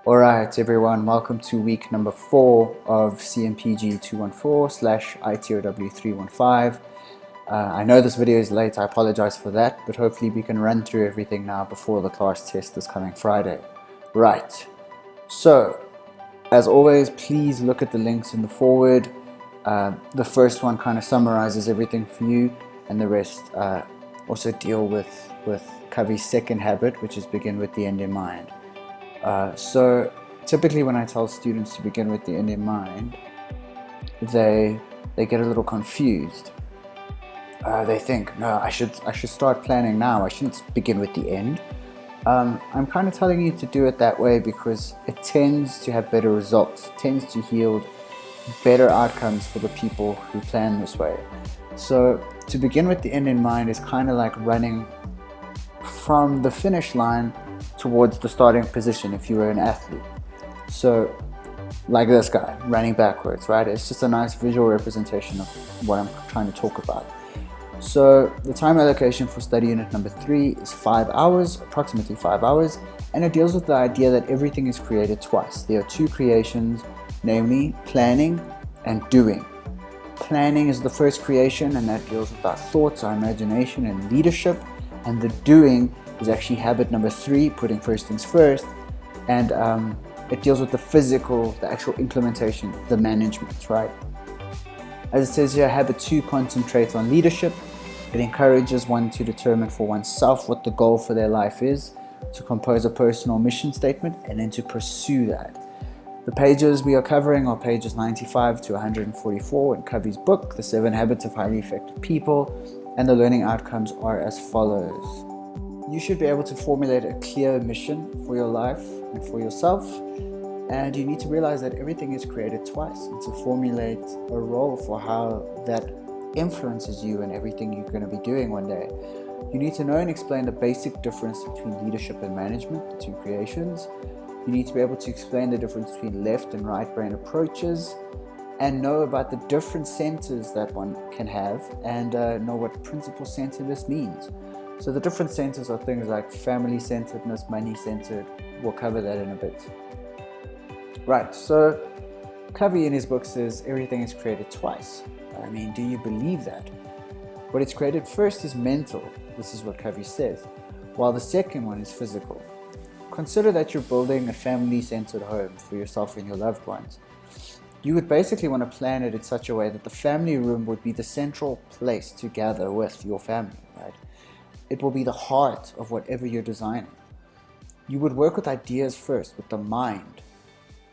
Alright everyone, welcome to week number 4 of CMPG 214/ITOW315. I know this video is late, I apologize for that, but hopefully we can run through everything now before the class test this coming Friday. Right, so as always, please look at the links in the forward. The first one kind of summarizes everything for you, and the rest also deal with Covey's second habit, which is begin with the end in mind. So typically when I tell students to begin with the end in mind, they get a little confused. They think, no, I should start planning now. I shouldn't begin with the end. I'm kind of telling you to do it that way because it tends to have better results, tends to yield better outcomes for the people who plan this way. So to begin with the end in mind is kind of like running from the finish line towards the starting position if you were an athlete. So like this guy running backwards, right? It's just a nice visual representation of what I'm trying to talk about. So the time allocation for study unit number 3 is 5 hours, approximately 5 hours, and it deals with the idea that everything is created twice. There are two creations, namely planning and doing. Planning is the first creation, and that deals with our thoughts, our imagination, and leadership. And the doing is actually habit number 3, putting first things first, and it deals with the physical, the actual implementation, the management, right? As it says here, habit 2 concentrates on leadership. It encourages one to determine for oneself what the goal for their life is, to compose a personal mission statement, and then to pursue that. The pages we are covering are pages 95 to 144 in Covey's book, The 7 Habits of Highly Effective People, and the learning outcomes are as follows. You should be able to formulate a clear mission for your life and for yourself, and you need to realize that everything is created twice, and to formulate a role for how that influences you and everything you're going to be doing one day. You need to know and explain the basic difference between leadership and management, the two creations. You need to be able to explain the difference between left and right brain approaches, and know about the different centers that one can have, and know what principal centeredness means. So the different centers are things like family centeredness, money centered. We'll cover that in a bit. Right, so Covey in his book says everything is created twice. I mean, do you believe that? What is created first is mental. This is what Covey says, while the second one is physical. Consider that you're building a family-centered home for yourself and your loved ones. You would basically want to plan it in such a way that the family room would be the central place to gather with your family, right? It will be the heart of whatever you're designing. You would work with ideas first, with the mind,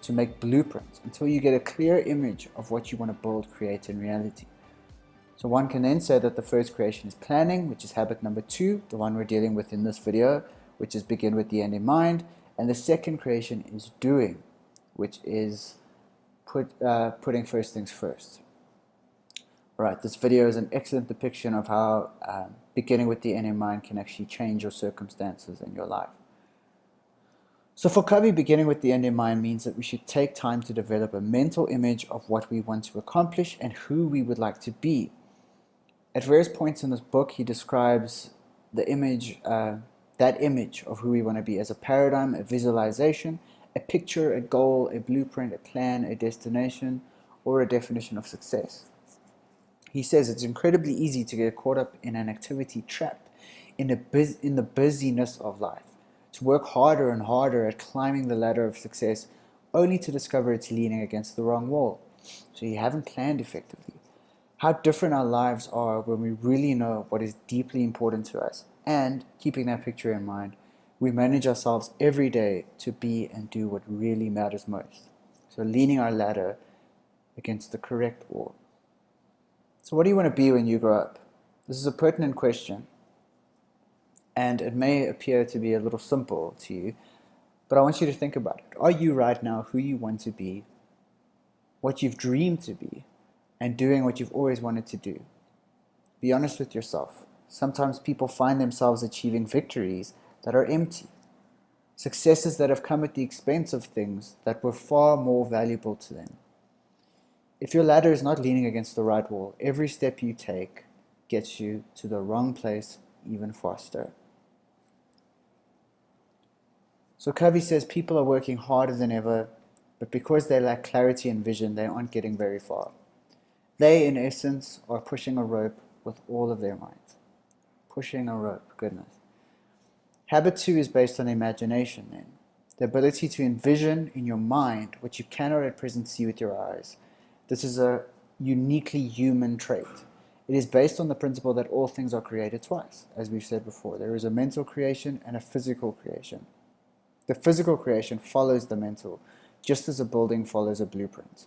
to make blueprints until you get a clear image of what you want to build, create in reality. So one can then say that the first creation is planning, which is habit number 2, the one we're dealing with in this video, which is begin with the end in mind, and the second creation is doing, which is putting first things first. Right, this video is an excellent depiction of how beginning with the end in mind can actually change your circumstances in your life. So for Covey, beginning with the end in mind means that we should take time to develop a mental image of what we want to accomplish and who we would like to be. At various points in this book, he describes the image, that image of who we want to be as a paradigm, a visualization, a picture, a goal, a blueprint, a plan, a destination, or a definition of success. He says it's incredibly easy to get caught up in an activity trap, in the busyness of life, to work harder and harder at climbing the ladder of success, only to discover it's leaning against the wrong wall. So you haven't planned effectively. How different our lives are when we really know what is deeply important to us, and keeping that picture in mind, we manage ourselves every day to be and do what really matters most. So leaning our ladder against the correct wall. So what do you want to be when you grow up? This is a pertinent question, and it may appear to be a little simple to you, but I want you to think about it. Are you right now who you want to be, what you've dreamed to be, and doing what you've always wanted to do? Be honest with yourself. Sometimes people find themselves achieving victories that are empty, successes that have come at the expense of things that were far more valuable to them. If your ladder is not leaning against the right wall, every step you take gets you to the wrong place even faster. So Covey says people are working harder than ever, but because they lack clarity and vision, they aren't getting very far. They, in essence, are pushing a rope with all of their might. Pushing a rope, goodness. Habit 2 is based on imagination then. The ability to envision in your mind what you cannot at present see with your eyes. This is a uniquely human trait. It is based on the principle that all things are created twice. As we've said before, there is a mental creation and a physical creation. The physical creation follows the mental, just as a building follows a blueprint.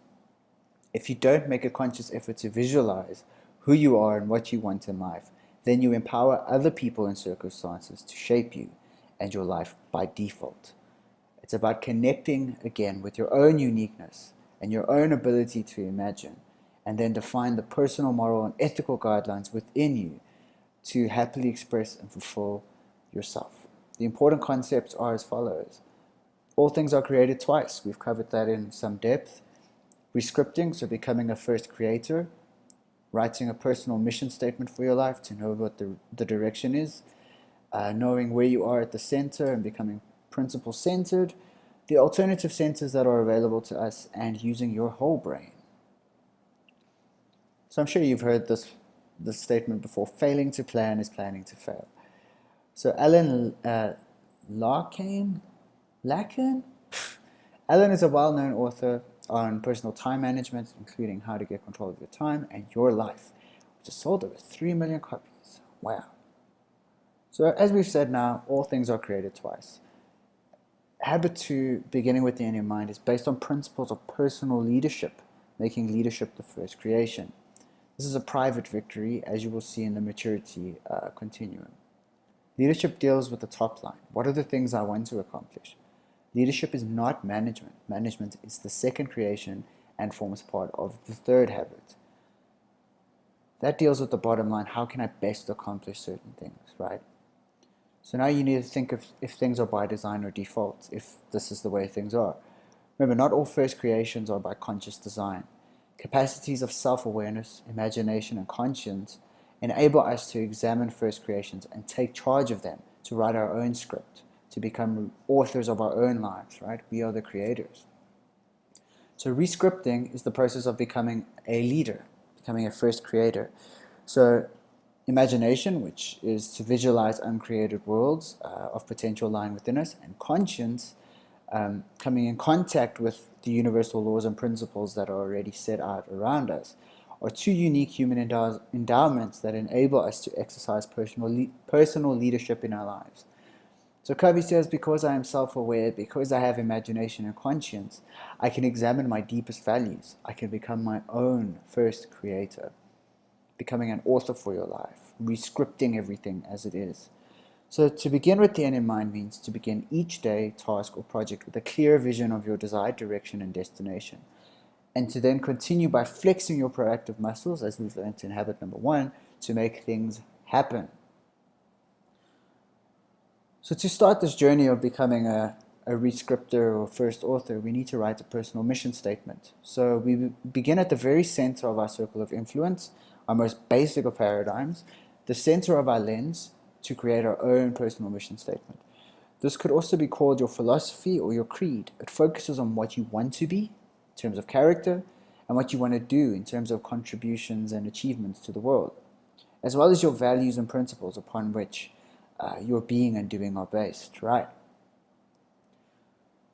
If you don't make a conscious effort to visualize who you are and what you want in life, then you empower other people and circumstances to shape you and your life by default. It's about connecting again with your own uniqueness and your own ability to imagine, and then define the personal, moral, and ethical guidelines within you to happily express and fulfill yourself. The important concepts are as follows. All things are created twice. We've covered that in some depth. Rescripting, so becoming a first creator. Writing a personal mission statement for your life to know what the direction is. Knowing where you are at the center and becoming principle centered. The alternative centers that are available to us, and using your whole brain. So I'm sure you've heard this statement before. Failing to plan is planning to fail. So Alan Lacan? Alan is a well-known author on personal time management, including how to get control of your time and your life, which has sold over 3 million copies. Wow. So as we've said now, all things are created twice. Habit 2, beginning with the end in mind, is based on principles of personal leadership, making leadership the first creation. This is a private victory, as you will see in the maturity continuum. Leadership deals with the top line. What are the things I want to accomplish? Leadership is not management. Management is the second creation and forms part of the third habit. That deals with the bottom line. How can I best accomplish certain things, right? So now you need to think of if things are by design or default, if this is the way things are. Remember, not all first creations are by conscious design. Capacities of self-awareness, imagination, and conscience enable us to examine first creations and take charge of them, to write our own script, to become authors of our own lives, right? We are the creators. So rescripting is the process of becoming a leader, becoming a first creator. So imagination, which is to visualize uncreated worlds of potential lying within us, and conscience, coming in contact with the universal laws and principles that are already set out around us, are two unique human endowments that enable us to exercise personal leadership in our lives. So Covey says, because I am self-aware, because I have imagination and conscience, I can examine my deepest values. I can become my own first creator, becoming an author for your life, rescripting everything as it is. So to begin with the end in mind means to begin each day, task, or project with a clear vision of your desired direction and destination. And to then continue by flexing your proactive muscles, as we've learned in habit number 1, to make things happen. So to start this journey of becoming a rescriptor or first author, we need to write a personal mission statement. So we begin at the very center of our circle of influence, our most basic of paradigms, the center of our lens, to create our own personal mission statement. This could also be called your philosophy or your creed. It focuses on what you want to be in terms of character and what you want to do in terms of contributions and achievements to the world, as well as your values and principles upon which your being and doing are based, right?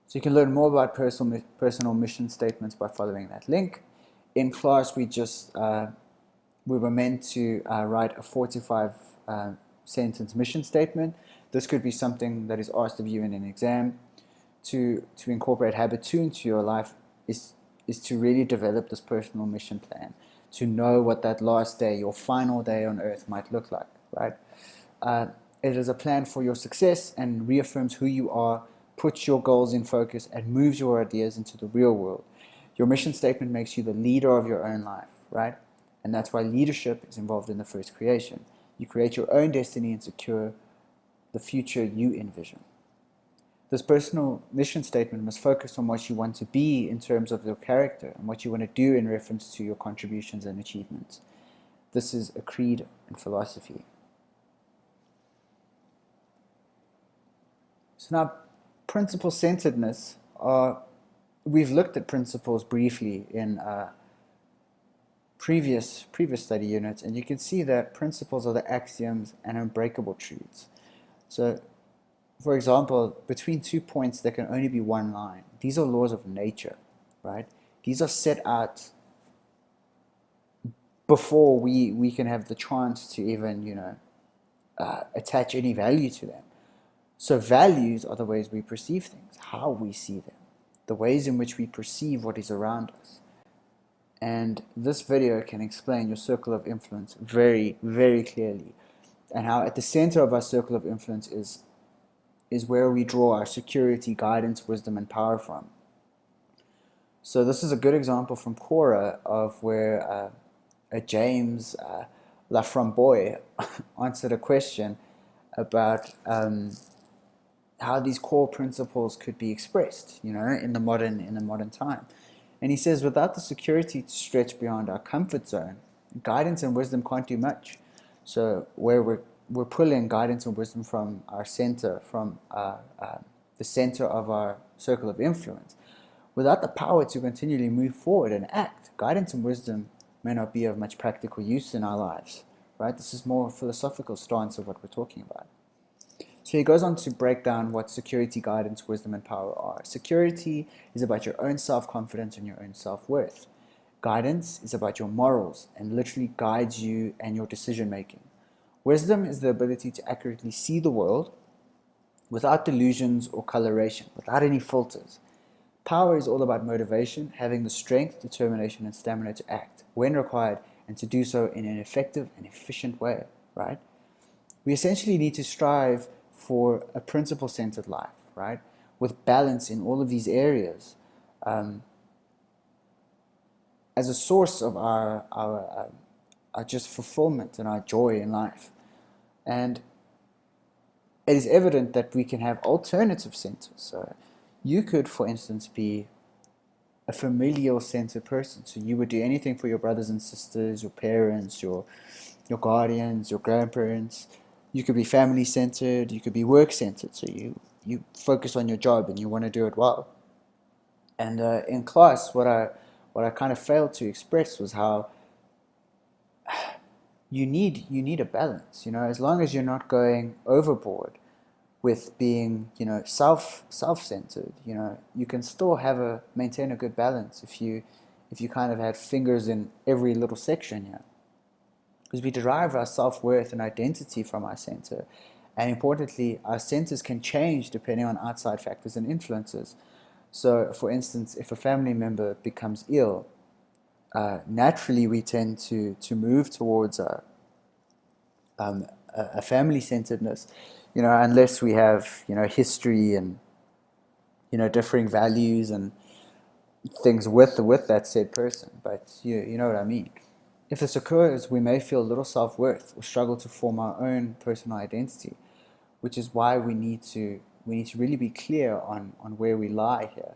So you can learn more about personal mission statements by following that link. In class, we were meant to write a 45 sentence mission statement. This could be something that is asked of you in an exam. To incorporate habit 2 into your life is to really develop this personal mission plan, to know what that last day, your final day on earth might look like, right? It is a plan for your success and reaffirms who you are, puts your goals in focus, and moves your ideas into the real world. Your mission statement makes you the leader of your own life, right? And that's why leadership is involved in the first creation. You create your own destiny and secure the future you envision. This personal mission statement must focus on what you want to be in terms of your character and what you want to do in reference to your contributions and achievements. This is a creed and philosophy. So now, principle-centeredness are, we've looked at principles briefly in previous study units, and you can see that principles are the axioms and unbreakable truths. So, for example, between 2 points there can only be one line. These are laws of nature, right? These are set out before we can have the chance to even, attach any value to them. So values are the ways we perceive things, how we see them, the ways in which we perceive what is around us. And this video can explain your circle of influence very, very clearly, and how at the center of our circle of influence is where we draw our security, guidance, wisdom, and power from. So this is a good example from Quora of where James Laframboy answered a question about how these core principles could be expressed, in the modern time. And he says, without the security to stretch beyond our comfort zone, guidance and wisdom can't do much. So where we're pulling guidance and wisdom from our center, from the center of our circle of influence, without the power to continually move forward and act, guidance and wisdom may not be of much practical use in our lives, right? This is more a philosophical stance of what we're talking about. So he goes on to break down what security, guidance, wisdom, and power are. Security is about your own self-confidence and your own self-worth. Guidance is about your morals and literally guides you and your decision-making. Wisdom is the ability to accurately see the world without delusions or coloration, without any filters. Power is all about motivation, having the strength, determination, and stamina to act when required and to do so in an effective and efficient way, right? We essentially need to strive for a principle-centered life, right? With balance in all of these areas as a source of our just fulfillment and our joy in life. And it is evident that we can have alternative centers. So you could, for instance, be a familial-centered person. So you would do anything for your brothers and sisters, your parents, your guardians, your grandparents. You could be family-centered, you could be work-centered. So you focus on your job and you want to do it well. And in class, what I kind of failed to express was how you need a balance. As long as you're not going overboard with being, self-centered, you can still maintain a good balance if you kind of had fingers in every little section, because we derive our self-worth and identity from our center. And importantly, our centers can change depending on outside factors and influences. So, for instance, if a family member becomes ill, naturally we tend to move towards a family-centeredness, unless we have, history and, differing values and things with that said person. But you know what I mean. If this occurs, we may feel little self-worth or struggle to form our own personal identity, which is why we need to really be clear on where we lie here.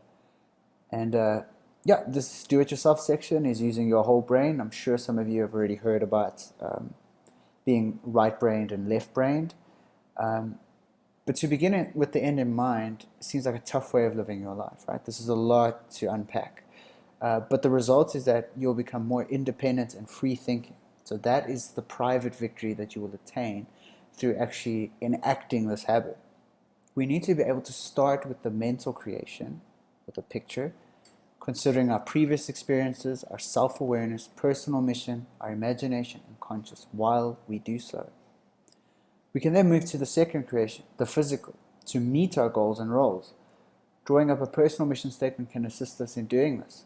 And this do-it-yourself section is using your whole brain. I'm sure some of you have already heard about being right-brained and left-brained. But to begin it with the end in mind, it seems like a tough way of living your life, right? This is a lot to unpack. But the result is that you'll become more independent and free thinking. So that is the private victory that you will attain through actually enacting this habit. We need to be able to start with the mental creation, with a picture, considering our previous experiences, our self-awareness, personal mission, our imagination, and conscious while we do so. We can then move to the second creation, the physical, to meet our goals and roles. Drawing up a personal mission statement can assist us in doing this.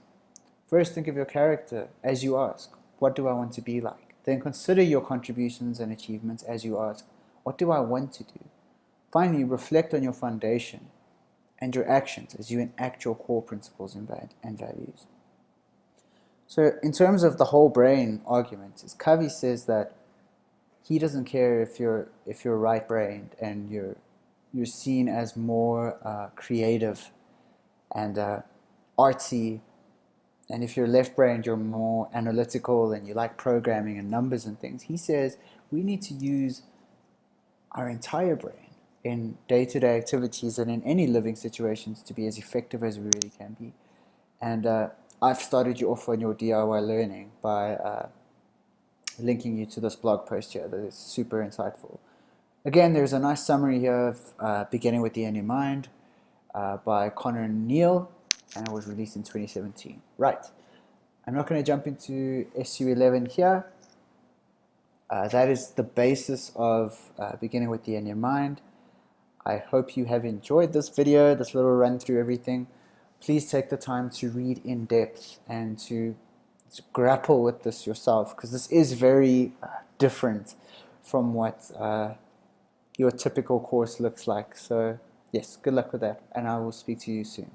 First, think of your character as you ask, what do I want to be like? Then consider your contributions and achievements as you ask, what do I want to do? Finally, reflect on your foundation and your actions as you enact your core principles and values. So in terms of the whole brain argument, Covey says that he doesn't care if you're right-brained and you're seen as more creative and artsy, and if you're left-brained, you're more analytical and you like programming and numbers and things. He says we need to use our entire brain in day-to-day activities and in any living situations to be as effective as we really can be. And I've started you off on your DIY learning by linking you to this blog post here that is super insightful. Again, there's a nice summary here of Beginning with the End in Mind by Connor Neal, and it was released in 2017. Right, I'm not going to jump into SU11 here. That is the basis of Beginning with the End in Mind. I hope you have enjoyed this video, this little run through everything. Please take the time to read in depth and to grapple with this yourself, because this is very different from what your typical course looks like. So yes, good luck with that, and I will speak to you soon.